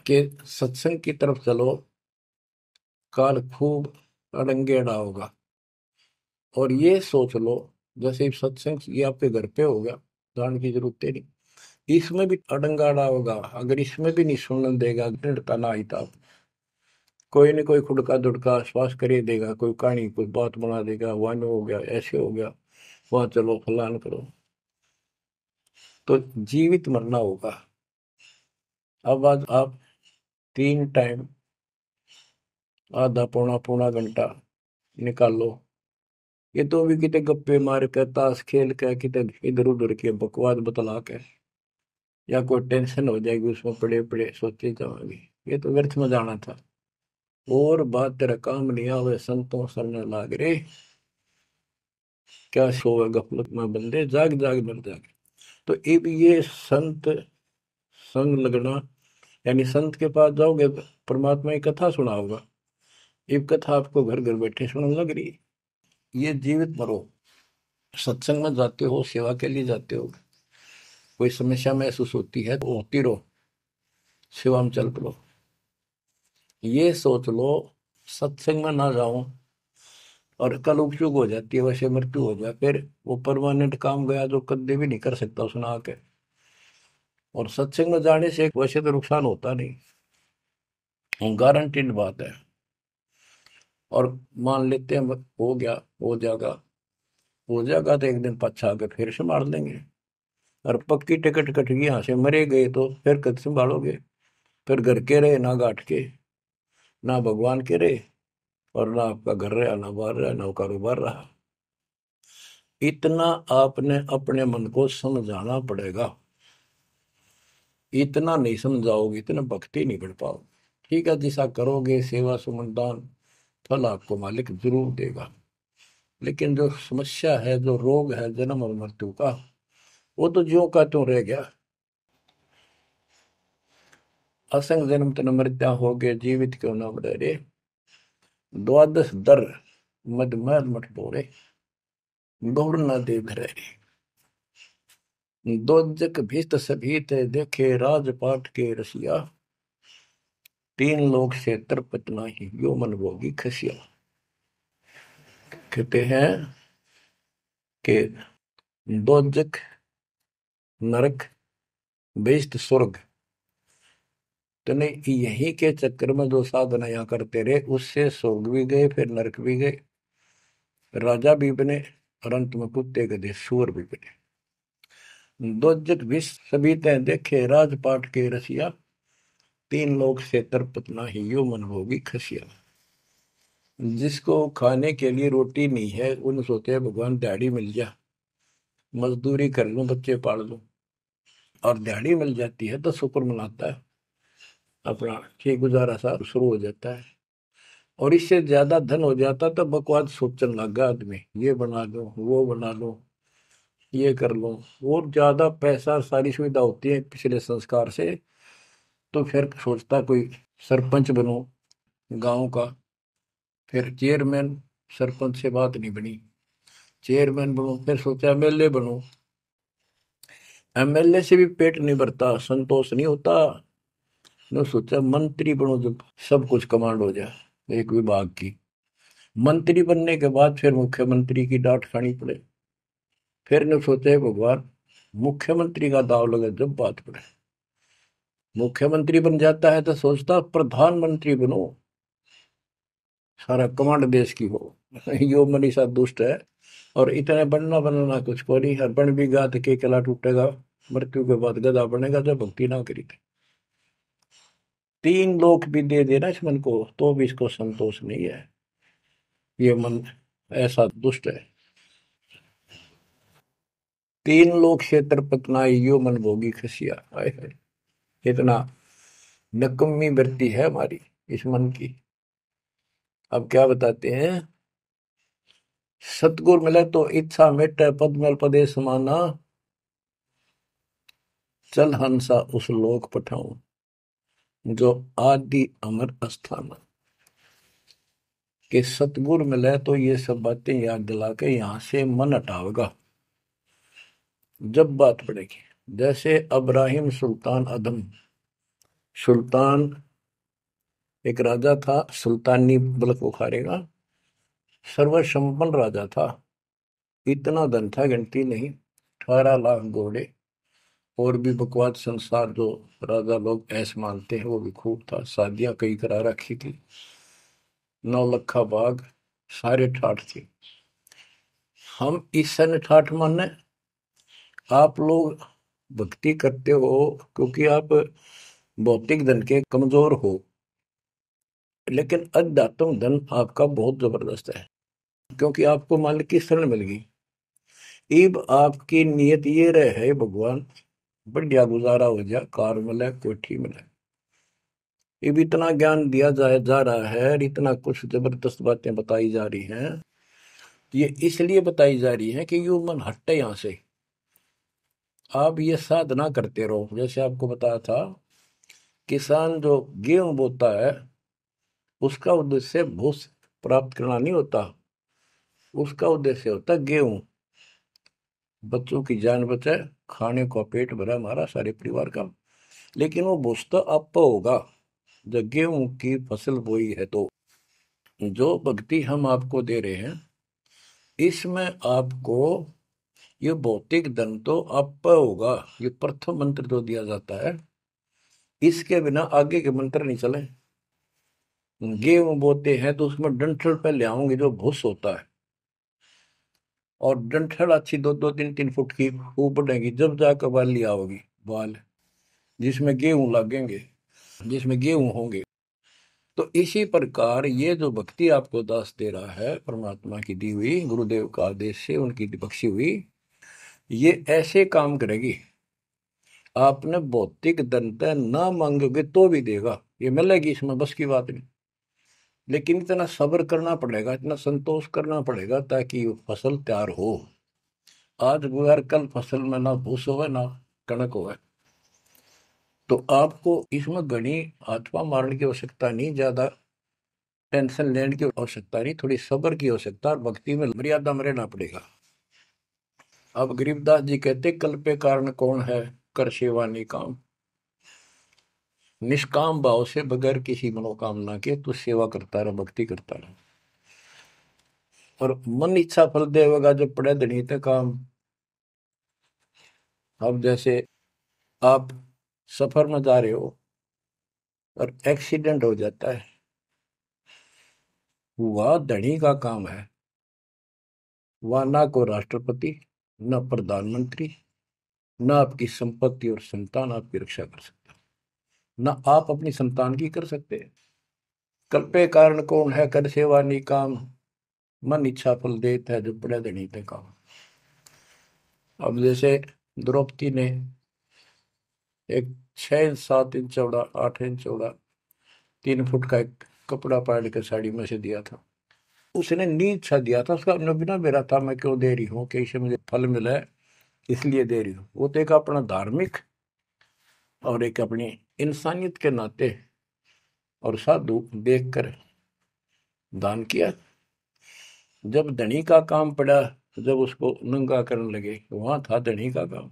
S1: कि सत्संग की तरफ चलो, काल खूब अड़ंगेड़ा होगा। और ये सोच लो जैसे सत्संग ये आपके घर पे हो गया, जान की जरूरत है नहीं, इसमें भी अड़ंगाड़ा होगा। अगर इसमें भी नहीं सुनने देगा, दृढ़ता ना आई था, कोई न कोई खुड़का दुड़का आश्वास कर ही देगा, कोई कहानी कोई बात बना देगा, वन हो गया, ऐसे हो गया, वहां चलो फलान करो, तो जीवित मरना होगा। अब आज आप 3 टाइम आधा पौना पौना घंटा निकालो, ये तो भी कितने गप्पे मार के, ताश खेल के, कितने इधर उधर के बकवास बतला के, या कोई टेंशन हो जाएगी उसमें पड़े पड़े सोचे जाओगे, ये तो व्यर्थ में जाना था। और बात तेरा काम नहीं आवे, संतों सरने लाग रे, क्या सोवे गफलत में बंदे, जाग जाग मर जाग। तो अब ये संत संग लगना, यानी संत के पास जाओगे परमात्मा की कथा सुना होगा, ये कथा आपको घर घर बैठे सुनने लग रही। ये जीवित मरो, सत्संग में जाते हो, सेवा के लिए जाते हो, कोई समस्या महसूस होती है तो होती रहो, सेवा में चल पड़ो। ये सोच लो सत्संग में ना जाऊं और कल उपचुक हो जाती है, वैसे मृत्यु हो जाए, फिर वो परमानेंट काम गया जो कभी भी नहीं कर सकता सुना के। और सत्संग में जाने से वैसे तो नुकसान होता नहीं, गारंटीड बात है। और मान लेते हैं हो गया, हो जाएगा तो एक दिन पछा आके फिर संभाल लेंगे। और पक्की टिकट कट गई, यहाँ से मरे गए तो फिर कद संभालोगे? फिर घर के रहे ना घाट के, ना भगवान के रहे, और ना आपका घर रहा, ना बाहर रहा, ना कारोबार रहा। इतना आपने अपने मन को समझाना पड़ेगा, इतना नहीं समझाओगे इतना भक्ति नहीं कर पाओगे। ठीक है, जैसा करोगे सेवा सुमन दान, फल आपको मालिक जरूर देगा। लेकिन जो समस्या है, जो रोग है जन्म और मृत्यु का, वो तो ज्यों का त्यों रह गया। असंग जन्म तन मृत्या हो गए, जीवित क्यों नाम रह रे। द्वादश दर मद महल मठ बोरे, दौड़ न दे रे। दोजक भीत सभीत देखे, राजपाट के रसिया, तीन लोग से तरपत नाही, यो मन भोगी खसिया। कहते हैं कि दोजक नरक बेस्ट स्वर्ग, तो नहीं यही के चक्कर में जो साधना यहाँ करते रहे, उससे स्वर्ग भी गए, फिर नरक भी गए, राजा भी बने, और अंत में कुत्ते गधे सूअर भी बने। दोजक विष सभी तय देखे, राजपाट के रसिया, तीन लोग से तरपत नाही, यो मन भोगी खसिया। जिसको खाने के लिए रोटी नहीं है उन सोचे भगवान दिहाड़ी मिल जा, मजदूरी कर लूं, बच्चे पाल लूं, और दिहाड़ी मिल जाती है तो शुक्र मनाता है, अपना ठीक गुजारा सा शुरू हो जाता है। और इससे ज्यादा धन हो जाता तो बकवास सोचने लगा आदमी, ये बना लो, वो बना लो, ये कर लो। और ज्यादा पैसा सारी सुविधा होती है पिछले संस्कार से, तो फिर सोचता कोई सरपंच बनो गांव का, फिर चेयरमैन, सरपंच से बात नहीं बनी, चेयरमैन बनो, फिर सोचा एमएलए बनो, एमएलए से भी पेट नहीं भरता, संतोष नहीं होता, ने सोचा मंत्री बनो, जब सब कुछ कमांड हो जाए एक विभाग की। मंत्री बनने के बाद फिर मुख्यमंत्री की डांट खानी पड़े, फिर ने सोचा भगवान मुख्यमंत्री का दाव लगे जब बात पड़े। मुख्यमंत्री बन जाता है तो सोचता प्रधानमंत्री बनो, सारा कमांड देश की हो। यो मनीषा दुष्ट है, और इतने बनना बनना कुछ को नहीं, हर बन भी गा तो के किला टूटेगा, मृत्यु के बाद गधा बनेगा जब भक्ति ना करी थी। 3 लोक भी दे देना इस मन को तो भी इसको संतोष नहीं है, ये मन ऐसा दुष्ट है। 3 लोक क्षेत्र पतनाई, यो मन भोगी खसिया। हाय हाय, इतना नकम्मी वृत्ति है हमारी इस मन की। अब क्या बताते हैं, सतगुर मिले तो इच्छा मिटे, पद्मल पदे समाना, चल हंसा उस लोक पठाऊं, जो आदि अमर अस्थान। कि सतगुर मिले तो ये सब बातें याद दिला के यहां से मन हटावेगा जब बात पड़ेगी। जैसे अब्राहिम सुल्तान अदम, सुल्तान एक राजा था, सुल्तानी मुल्क बुखारेगा, सर्वसंपन्न राजा था, इतना धन था गिनती नहीं, 18 लाख घोड़े, और भी बकवास संसार जो राजा लोग ऐसे मानते हैं वो भी खूब था, शादियां कई करा रखी थी, 9 लखा बाग, सारे ठाठ थे। हम इस सन ठाठ माने, आप लोग भक्ति करते हो क्योंकि आप भौतिक धन के कमजोर हो, लेकिन अध्यात्म धन आपका बहुत जबरदस्त है, क्योंकि आपको मालिक की शरण मिल गई। इब आपकी नीयत ये रहे भगवान बढ़िया गुजारा हो जाए, कार मिले, कोठी मिले। इब इतना ज्ञान दिया जाए जा रहा है और इतना कुछ जबरदस्त बातें बताई जा रही हैं, ये इसलिए बताई जा रही है कि यू मन हटे यहां से। आप ये साधना करते रहो, जैसे आपको बताया था, किसान जो गेहूं बोता है उसका उद्देश्य भूस प्राप्त करना नहीं होता, उसका उद्देश्य होता है गेहूं, बच्चों की जान बचे, खाने का पेट भरा हमारा सारे परिवार का। लेकिन वो भूस तो आप होगा जब गेहूं की फसल बोई है। तो जो भक्ति हम आपको दे रहे हैं इसमें आपको ये भौतिक धन तो आप होगा, ये प्रथम मंत्र जो दिया जाता है, इसके बिना आगे के मंत्र नहीं चले। गेहूं बोते हैं तो उसमें डंठल पहले आओगे जो भूस होता है, और डंठल अच्छी 2-2, 3-3 फुट की खूब बढ़ेगी, जब जाकर बाली आओगी, बाल जिसमें गेहूं लगेंगे, जिसमें गेहूं होंगे। तो इसी प्रकार ये जो भक्ति आपको दास दे रहा है, परमात्मा की दी हुई, गुरुदेव का आदेश से उनकी बख्शी हुई, ये ऐसे काम करेगी, आपने भौतिक धनता ना मांगोगे तो भी देगा, ये मिलेगी, इसमें बस की बात नहीं। लेकिन इतना सब्र करना पड़ेगा, इतना संतोष करना पड़ेगा ताकि वो फसल तैयार हो। आज गुआर कल फसल में ना भूस हो ना कणक हो, तो आपको इसमें घनी आत्मा मारने की आवश्यकता नहीं, ज्यादा टेंशन लेने की आवश्यकता नहीं, थोड़ी सब्र की आवश्यकता, और भक्ति में मर्यादा में रहना पड़ेगा। अब गरीबदास जी कहते कल पे कारण कौन है, कर सेवा निकाम, निष्काम भाव से बगैर किसी मनोकामना के तू सेवा करता रहे, भक्ति करता रहे, और मन इच्छा फल देगा जब पड़े धनी ते काम। अब जैसे आप सफर में जा रहे हो और एक्सीडेंट हो जाता है, वह धनी का काम है, वह ना को राष्ट्रपति, न प्रधानमंत्री, न आपकी संपत्ति और संतान आपकी रक्षा कर सकता, न आप अपनी संतान की कर सकते। कल्पे कारण कौन है कर सेवा निकाम, मन इच्छा फल देता है जो बड़े धनी ते काम। अब जैसे द्रौपदी ने एक 6 7 इंच चौड़ा 8 इंच चौड़ा 3 फुट का एक कपड़ा पाड़ के साड़ी में से दिया था। उसने नीच सा दिया था, उसका बिना मेरा था मैं क्यों दे रही हूँ कि इससे मुझे फल मिला है इसलिए दे रही हूँ। वो तो एक अपना धार्मिक और एक अपनी इंसानियत के नाते और साधु देखकर दान किया। जब धनी का काम पड़ा, जब उसको नंगा करने लगे, वहां था धनी का काम।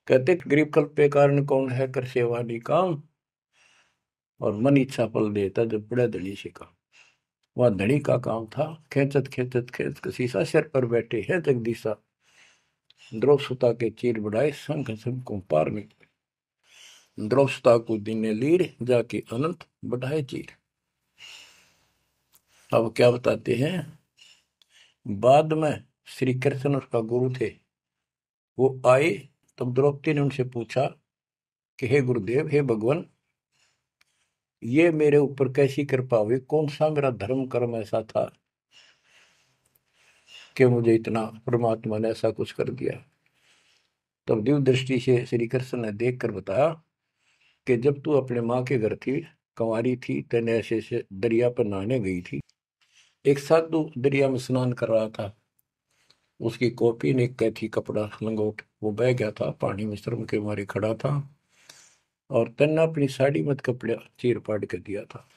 S1: कहते गरीब कल्प पे कारण कौन है कर सेवा निकाम, और मन इच्छा फल देता जब बड़ा धनी से काम। वह धनी का काम था, खेचत खेचत खेच के शीशा सिर पर बैठे हैं जगदीशा, द्रौव सुता के चीर बढ़ाए संग संग को पार में। द्रौव सुता को दीने लीर जाके अनंत बढ़ाए चीर। अब क्या बताते हैं, बाद में श्री कृष्ण उसका गुरु थे, वो आए तब द्रौपदी ने उनसे पूछा कि हे गुरुदेव, हे भगवान, ये मेरे ऊपर कैसी कृपा हुई, कौन सा मेरा धर्म कर्म ऐसा था कि मुझे इतना परमात्मा ने ऐसा कुछ कर दिया। तब दिव्य दृष्टि से श्री कृष्ण ने देख कर बताया कि जब तू अपने माँ के घर थी, कंवारी थी, तेने ऐसे से दरिया पर नहाने गई थी। एक साधु दरिया में स्नान कर रहा था, उसकी कॉपी ने कैथी कपड़ा लंगोट वो बह गया था, पानी में शर्म के मारे खड़ा था, और तन्ने अपनी साड़ी मत कपड़ा चीर पाड़ के दिया था।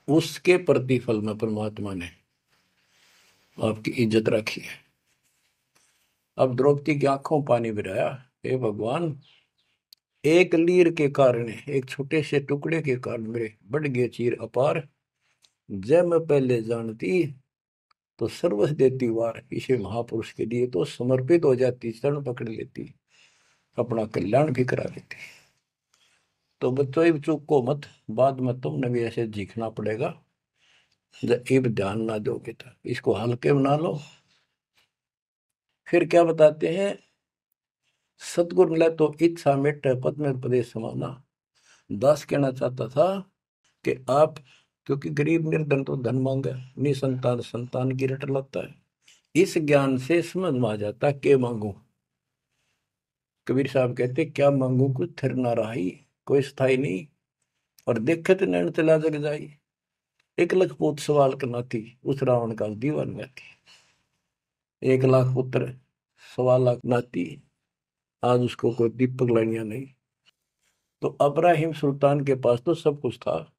S1: उसके प्रतिफल में परमात्मा ने आपकी इज्जत रखी है। अब द्रौपदी की आंखों पानी गिराया, हे भगवान, एक लीर के कारण, एक छोटे से टुकड़े के कारण मेरे बढ़ गए चीर अपार। जब मैं पहले जानती तो सर्वस्व देती वार, इसे महापुरुष के लिए तो समर्पित हो जाती, चरण पकड़ लेती, अपना कल्याण भी करा लेती। तो बच्चों इब चूक को मत, बाद में तुमने भी ऐसे जीखना पड़ेगा। जब इब ध्यान ना दोगे तो इसको हल्के बना लो। फिर क्या बताते हैं, सतगुरु मिला तो इच्छा मिट पद में प्रदेश समाना। दास कहना चाहता था कि आप, क्योंकि गरीब निर्धन तो धन मांगे, निसंतान संतान की रट लगता है। इस ज्ञान से समझ में आ जाता के मांगू। कबीर साहब कहते क्या मांगू कुछ थिर ना रही, कोई स्थाई नहीं, और देखे तो नैन चला जग जाई। 1 लाख पूत सवाल करना थी, उस रावण का दीवान थी। 1 लाख पुत्र 1.25 लाख नाती, आज उसको कोई दीपक लाइया नहीं। तो अब्राहिम सुल्तान के पास तो सब कुछ था,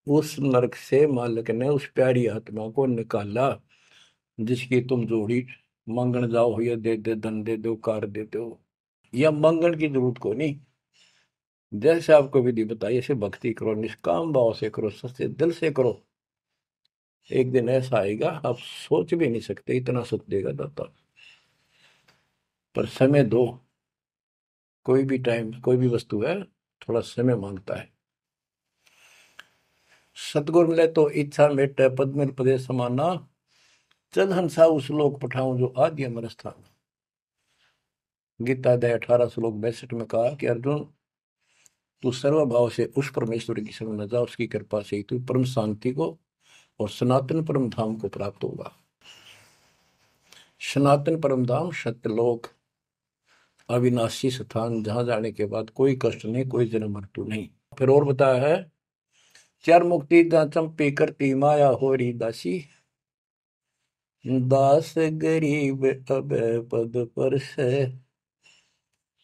S1: उस नरक से मालिक ने उस प्यारी आत्मा को निकाला जिसकी तुम जोड़ी मांगण जाओ, या दे दे धन दे दो कार दे दो, या मांगण की जरूरत को नहीं। जैसे आपको विधि बताई ऐसे भक्ति करो, निष्काम भाव से करो, सच्चे दिल से करो। एक दिन ऐसा आएगा आप सोच भी नहीं सकते, इतना सुख देगा दाता। पर समय दो, कोई भी टाइम कोई भी वस्तु है थोड़ा समय मांगता है। सतगुरु मिले तो इच्छा मेटे पद में पदे समाना, चल हंसा उस लोक पठाऊं जो आदि अमर स्थान। गीता अध्याय 18 श्लोक 62 में कहा कि अर्जुन, तू सर्वभाव से उस परमेश्वर की शरण में जा, उसकी कृपा से तू परम शांति को और सनातन परम धाम को प्राप्त होगा। सनातन परम धाम सत्यलोक, अविनाशी स्थान, जहां जाने के बाद कोई कष्ट नहीं, कोई जन्म मृत्यु नहीं। फिर और बताया है, चार मुक्ति जहां चंपी करती माया हो रही दासी, दास गरीब अब पद पर से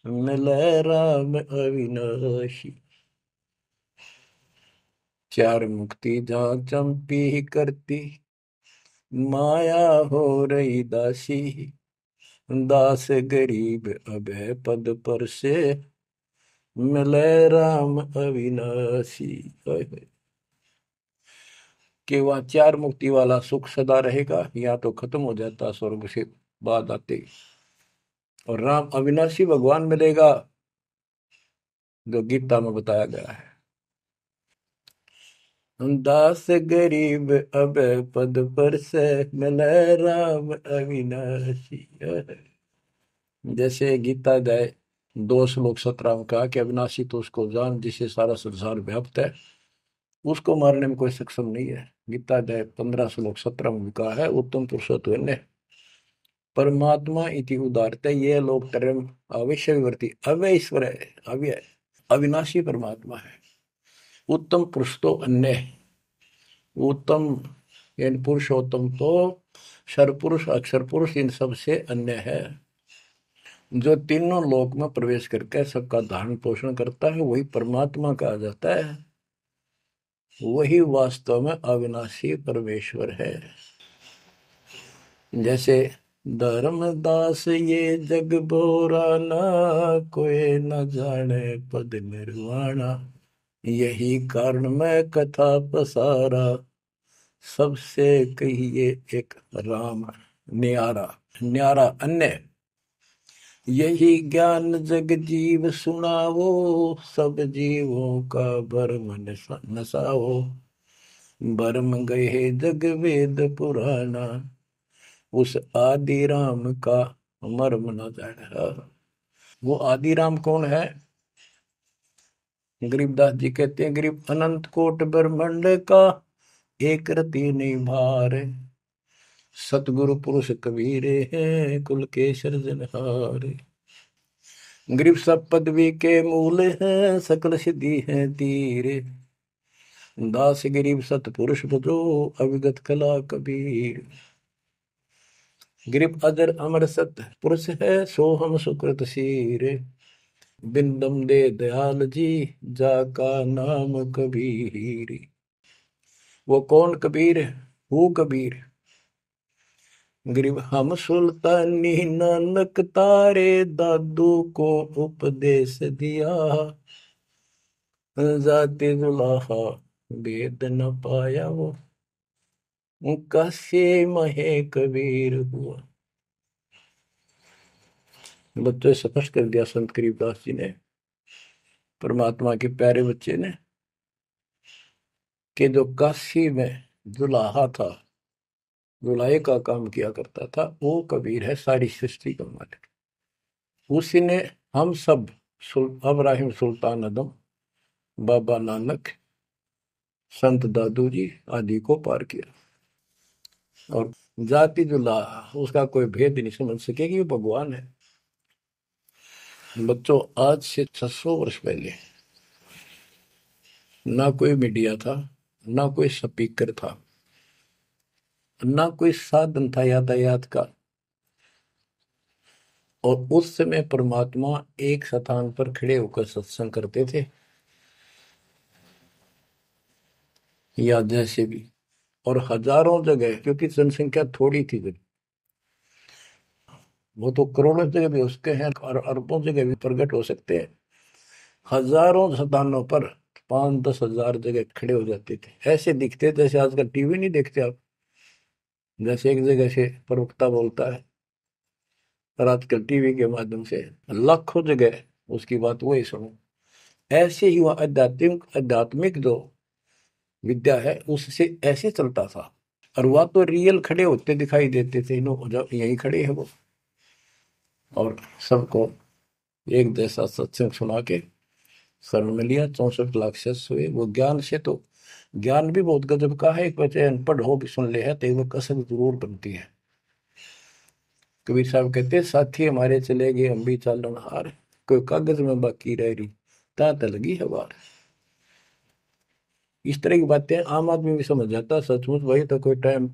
S1: मिले राम अविनाशी। चार मुक्ति जहां चंपी करती माया हो रही दासी, दास गरीब अब पद पर से मिले राम अविनाशी। कि वह चार मुक्ति वाला सुख सदा रहेगा, या तो खत्म हो जाता स्वर्ग से बाद आते, और राम अविनाशी भगवान मिलेगा जो गीता में बताया गया है। दास गरीब अब पद पर से मिले राम अविनाशी। जैसे गीता अध्याय दो श्लोक 17 में कहा कि अविनाशी तो उसको जान जिसे सारा संसार व्याप्त है, उसको मारने में कोई सक्षम नहीं है। गीता अध्याय 15 श्लोक 17 में भी कहा है, उत्तम पुरुषोत्तम परमात्मा इति उदारते ये लोग तरम अविश्यवर्ती अव्यय ईश्वर है, अव्यय अविनाशी परमात्मा है। उत्तम पुरुष तो अन्य, उत्तम यानी पुरुषोत्तम तो सर्वपुरुष अक्षर पुरुष इन सब से अन्य है। जो तीनों लोक में प्रवेश करके सबका धारण पोषण करता है वही परमात्मा कहा जाता है, वही वास्तव में अविनाशी परमेश्वर है। जैसे धर्मदास ये जग बोरा ना, कोई न जाने पद निर्वाणा, यही कारण मैं कथा पसारा, सबसे कहिए एक राम न्यारा। न्यारा अन्य, यही ज्ञान जग जीव सुनावो, सब जीवों का भरम नसाओ, भरम गए जग वेद पुराना, उस आदि राम का मर्म न जाना। वो आदि राम कौन है? गरीबदास जी कहते हैं, गरीब अनंत कोट ब्रह्मांड का एक रति नहीं भार, सतगुरु पुरुष कबीरे हैं कुल के सृजनहार। गरीब सब पदवी के मूल हैं, सकल सिद्धि है तीर, दास गरीब सतपुरुष भजो, अविगत कला कबीर। गरीब अजर अमर सत पुरुष है, सो हम सुकृत शीर, बिंदम दे दयाल जी, जाका नाम कबीर। वो कौन कबीर है? वो कबीर गरीब हम सुल्तानी नानक तारे, दादू को उपदेश दिया, जाते जुलाहा वेद न पाया, वो कासे महे कबीर हुआ। बच्चों स्पष्ट कर दिया संत गरीबदास जी ने, परमात्मा के प्यारे बच्चे ने, कि जो काशी में जुलाहा था, जुलाहे का काम किया करता था, वो कबीर है, सारी सृष्टि का मालिक। उसी ने हम सब अब्राहिम सुल्तान आदम, बाबा नानक, संत दादू जी आदि को पार किया। और जाति जुलाहा उसका कोई भेद नहीं समझ सके कि वो भगवान है। बच्चों आज से 600 वर्ष पहले ना कोई मीडिया था, ना कोई स्पीकर था, ना कोई साधन था यातायात का, और उस समय परमात्मा एक स्थान पर खड़े होकर सत्संग करते थे, या जैसे भी, और हजारों जगह, क्योंकि जनसंख्या थोड़ी थी जब, वो तो करोड़ों जगह भी उसके हैं और अरबों जगह भी प्रकट हो सकते हैं। हजारों स्थानों पर 5-10 हजार जगह खड़े हो जाते थे, ऐसे दिखते जैसे आजकल टीवी नहीं देखते आप, जैसे एक जगह से प्रवक्ता बोलता है और आजकल टीवी के माध्यम से लाखों जगह उसकी बात वही सुनो। ऐसे ही वह आध्यात्मिक आध्यात्मिक जो विद्या है उससे ऐसे चलता था, और वह तो रियल खड़े होते दिखाई देते थे, यही खड़े हैं वो, और सबको एक जैसा सत्संग सुना के शरण में लिया। 64 लाख शिष्य हुए। वो ज्ञान से तो, ज्ञान भी बहुत गजब का है, एक बच्चे अनपढ़ हो भी सुन ले है तो वो कसक जरूर बनती है। कबीर साहब कहते हैं, साथी हमारे चले गए हम भी चालन हार, कोई कागज में बाकी रह रही तात लगी है बार। इस तरह की बातें आम आदमी भी समझ जाता, सचमुच वही तो कोई टाइम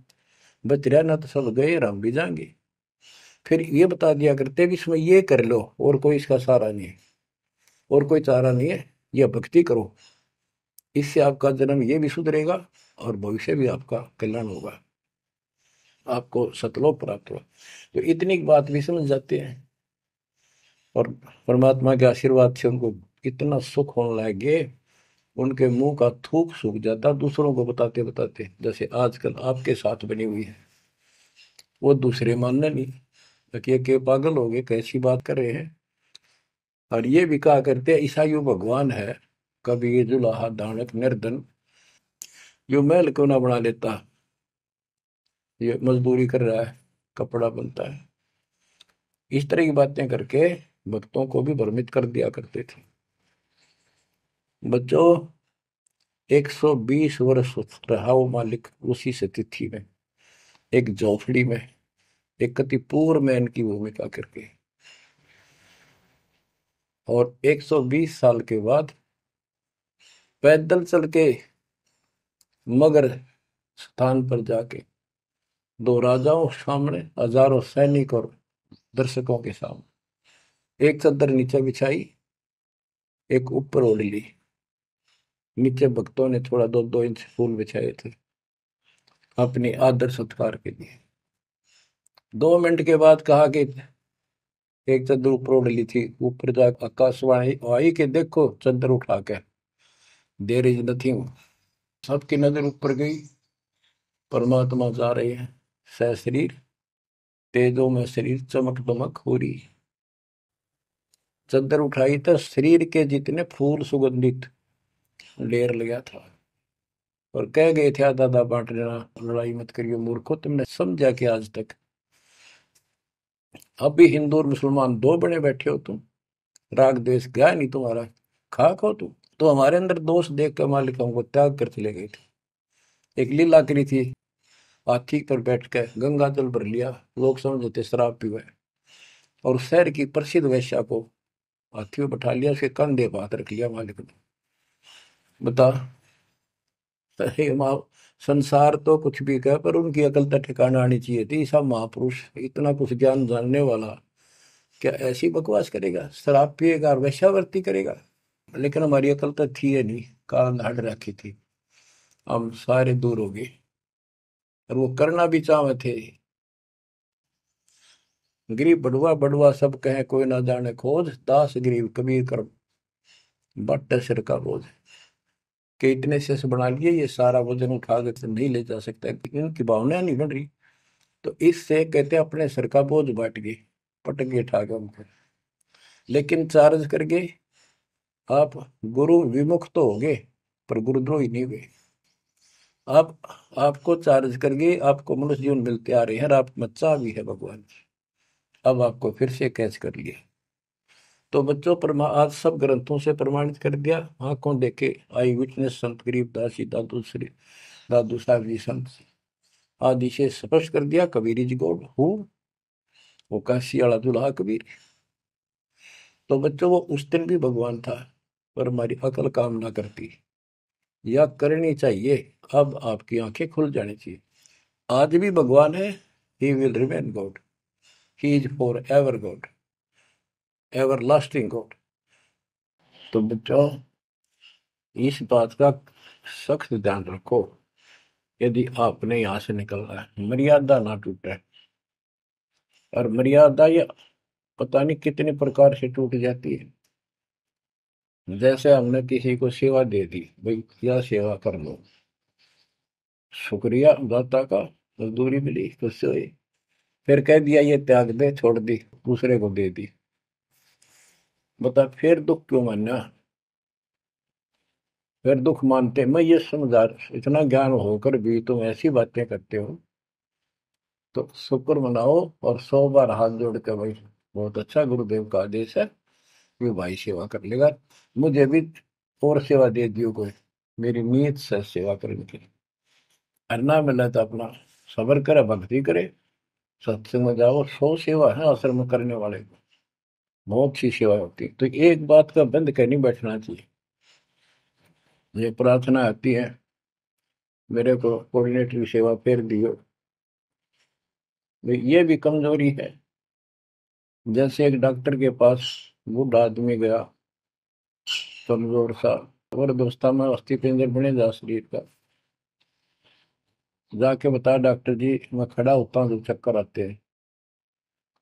S1: बच रहा ना, तो सब गए और हम भी जाएंगे। फिर ये बता दिया करते भी इसमें ये कर लो और कोई इसका सहारा नहीं है, और कोई चारा नहीं है, यह भक्ति करो, इससे आपका जन्म ये भी सुधरेगा और भविष्य भी आपका कल्याण होगा, आपको सतलोक प्राप्त होगा। तो इतनी बात भी समझ जाते हैं, और परमात्मा के आशीर्वाद से उनको इतना सुख होने लगे, उनके मुंह का थूक सूख जाता दूसरों को बताते बताते, जैसे आजकल आपके साथ बनी हुई है। वो दूसरे मानने नहीं कि के पागल हो गए, कैसी बात कर रहे हैं। और ये भी कहा करते हैं ईसाइयों भगवान है, कबीर जुलाहा दानक निर्धन, यो महल क्यों ना बना लेता, ये मजदूरी कर रहा है, कपड़ा बनता है। इस तरह की बातें करके भक्तों को भी भ्रमित कर दिया करते थे। बच्चों, 120 वर्ष रहा वो मालिक उसी से तिथि में, एक झोपड़ी में, एक कति पूर्व मैन की भूमिका करके। और 120 साल के बाद पैदल चल के मगर स्थान पर जाके, दो राजाओं के सामने, हजारों सैनिक और दर्शकों के सामने, एक चादर नीचे बिछाई, एक ऊपर ओढ़ ली। नीचे भक्तों ने थोड़ा 2-2 इंच फूल बिछाए थे अपनी आदर सत्कार के लिए। 2 मिनट के बाद कहा कि एक चादर ऊपर ओढ़ ली थी, ऊपर जाकर आकाशवाणी आई कि देखो चादर उठा के, देयर इज नथिंग। सबकी नजर ऊपर गई। परमात्मा जा रहे हैं सशरीर, तेजो में शरीर चमक दमक हो रही। चादर उठाई तो शरीर के जितने फूल सुगंधित ढेर लगा था। और कह गए थे दादा बांट लेना, लड़ाई मत करियो मूर्खो, तुमने समझा कि आज तक अब भी हिंदू और मुसलमान दो बने बैठे हो तुम, राग द्वेष गया नहीं तुम्हारा, खाक हो तुम। तो हमारे अंदर दोष देख कर मालिक हमको त्याग कर चले गए थे। एक लीला करी थी, हाथी पर बैठ कर गंगा जल भर लिया, लोग समझते थे शराब पीवे, और शहर की प्रसिद्ध वेश्या को हाथी में बैठा लिया, उसके कंधे पर हाथ रख लिया मालिक ने। बता, हे माँ, संसार तो कुछ भी कहे पर उनकी अकल तो ठिकाना आनी चाहिए थी। सब महापुरुष, इतना कुछ ज्ञान जानने वाला, क्या ऐसी बकवास करेगा, शराब पिएगा और वेश्यावृत्ति करेगा। लेकिन हमारी अकल तो थी है नहीं, कान हट रखी थी, हम सारे दूर हो गए। और वो करना भी चाहे थे। गरीब बड़ुआ बड़ुआ सब कहे कोई ना जाने खोज, दास गरीब कबीर कर बट सिर का बोझ। कि इतने से बना लिए, ये सारा वजन उठा के तो नहीं ले जा सकता, इनकी भावना नहीं बन रही। तो इससे कहते अपने सिर का बोझ बांट गए, पटक गए उठा के उनको। लेकिन चार्ज करके आप गुरु विमुख तो हो गए, पर गुरुद्रोही नहीं हुए। आप आपको चार्ज करके आपको मनुष्य जीवन मिलते आ रहे हैं, और आप बच्चा भी है भगवान। अब आपको फिर से कैच कर लिया। तो बच्चों, आज सब ग्रंथों से प्रमाणित कर दिया, आंखों देखे आई विटनेस संत गरीबदास जी, दादू श्री दादू साहब जी संत आदि से स्पष्ट कर दिया, कबीर इज गॉड हु, वो काशी वाला दुल्हा कबीर। तो बच्चों, वो उस दिन भी भगवान था, पर हमारी अकल काम ना करती, या करनी चाहिए। अब आपकी आंखें खुल जानी चाहिए। आज भी भगवान है, he will remain God, he is for ever God, ever lasting God. तो बच्चों, इस बात का सख्त ध्यान रखो, यदि आपने यहाँ से निकलना है, मर्यादा ना टूटे। और मर्यादा ये पता नहीं कितने प्रकार से टूट जाती है। जैसे हमने किसी को सेवा दे दी, भाई क्या सेवा कर लो, शुक्रिया दाता का, मजदूरी मिली, खुश हुई। फिर कह दिया ये त्याग दे, छोड़ दी, दूसरे को दे दी। बता फिर दुख क्यों मानना। फिर दुख मानते, मैं ये समझा, इतना ज्ञान होकर भी तुम ऐसी बातें करते हो, तो शुक्र मनाओ। और 100 बार हाथ जोड़ के, भाई बहुत अच्छा, गुरुदेव का आदेश है, ये भाई सेवा कर लेगा, मुझे भी और सेवा दे दियो कोई, मेरी नीयत से सेवा करने की। अन्ना मिला तो अपना सबर करे, भक्ति करे, सत्संग में जाओ। 100 सेवा है असल में करने वाले को, बहुत सी सेवा होती है। तो एक बात का बंद कर नहीं बैठना चाहिए। ये प्रार्थना आती है, मेरे को कोऑर्डिनेटर की सेवा फेर दियो, ये भी कमजोरी है। जैसे एक डॉक्टर के पास बूढ़ा आदमी गया, कमजोर सा, और दोस्ता में अस्थि पिंजर बने जा शरीर का, जाके बता डॉक्टर जी मैं खड़ा होता हूँ तो चक्कर आते हैं,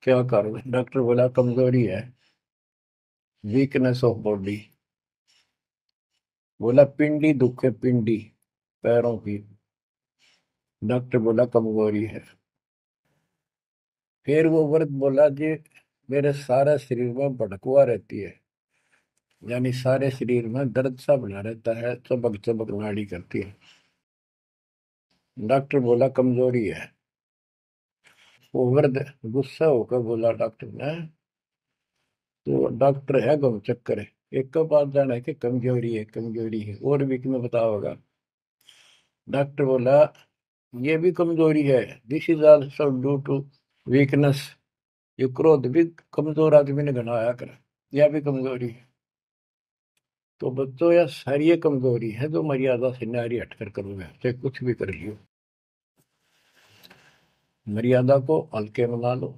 S1: क्या करूँ। डॉक्टर बोला कमजोरी है, वीकनेस ऑफ बॉडी। बोला पिंडी दुख है, पिंडी पैरों की। डॉक्टर बोला कमजोरी है। फिर वो वर्द बोला जी मेरे सारा शरीर में भड़कुआ रहती है, यानी सारे शरीर में दर्द सा बना रहता है, चबक चबक नाड़ी करती है। डॉक्टर बोला कमजोरी है। वो वर्द गुस्सा होकर बोला डॉक्टर ने, तो डॉक्टर है गम चक्कर है, एक के पास जाना है कि कमजोरी है कमजोरी है, और भी तुम्हें बताओगा। डॉक्टर बोला ये भी कमजोरी है, this is also due to weakness. ये क्रोध भी कमजोर आदमी ने घना आया कर, यह भी कमजोरी है। तो बच्चों यह सारी ये कमजोरी है जो मर्यादा से नारी हटकर करोगे, चाहे कुछ भी कर लियो। मर्यादा को हल्के में ला लो।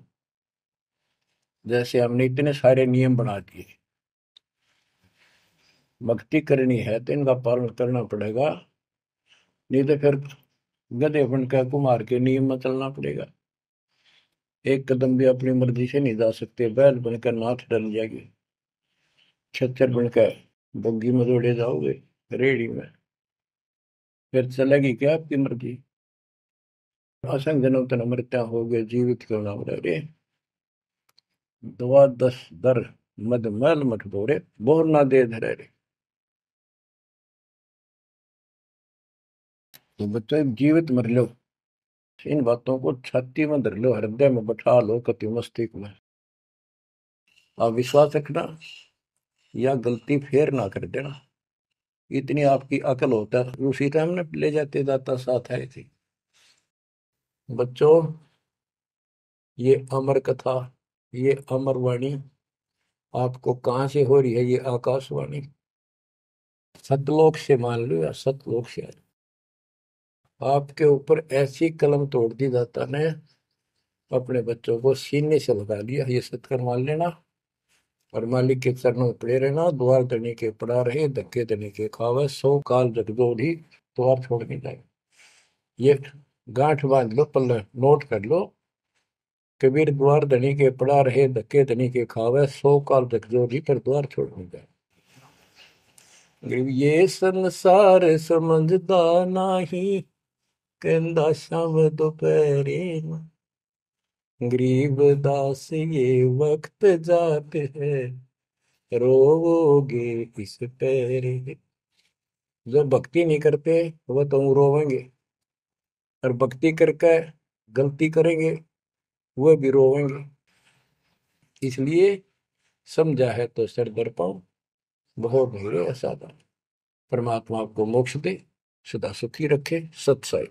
S1: जैसे हमने इतने सारे नियम बना दिए, भक्ति करनी है तो इनका पालन करना पड़ेगा, नहीं तो फिर गधे बनकर कुमार के नियम में चलना पड़ेगा। एक कदम भी अपनी मर्जी से नहीं जा सकते, बैल बनकर नाथ डल जाएगी, छच्चर बनकर बग्गी में दौड़े जाओगे रेड़ी में, फिर चलेगी क्या आपकी मर्जी। असंग जन्म तन मृत्या हो गए जीवित क्यों ना रे, दवा दस दर मद मैल मठ बोरे, बोर ना दे धरे रे। तो बच्चों जीवित मर लो, इन बातों को छाती में धर लो, हृदय में बैठा लो, कति मस्तिष्क में। आप विश्वास रखना, या गलती फेर ना कर देना, इतनी आपकी अकल होता है। उसी टाइम ने ले जाते दाता साथ आए थे। बच्चों ये अमर कथा, ये अमर वाणी आपको कहाँ से हो रही है? ये आकाशवाणी सतलोक से, मान लो या सतलोक से। आपके ऊपर ऐसी कलम तोड़ दी दाता ने, अपने बच्चों को सीने से लगा लिया। ये सत्कर मान लेना, और मालिक के चरणों में पड़े रहना। द्वार धनी के पड़ा रहे, धक्के धनी के खावे, सौ काल जगदोधी द्वार छोड़ नहीं जाए। ये गांठ बांध लो, पल्ले नोट कर लो। कबीर द्वार धनी के पड़ा रहे, धक्के धनी के खावे, सौ काल जगदोधी पर द्वार छोड़ नहीं जाए। ये संसार समझदा नाही, कहंदा शाम दोपहरे में, गरीब दास ये वक्त जाते है, रोवोगे इस पैरे। जो भक्ति नहीं करते वो तो रोवेंगे, और भक्ति करके गलती करेंगे वो भी रोवेंगे। इसलिए समझा है तो सर दर पाओ, बहुत भरे असाधा। परमात्मा आपको मोक्ष दे, सदा सुखी रखे। सत्संग।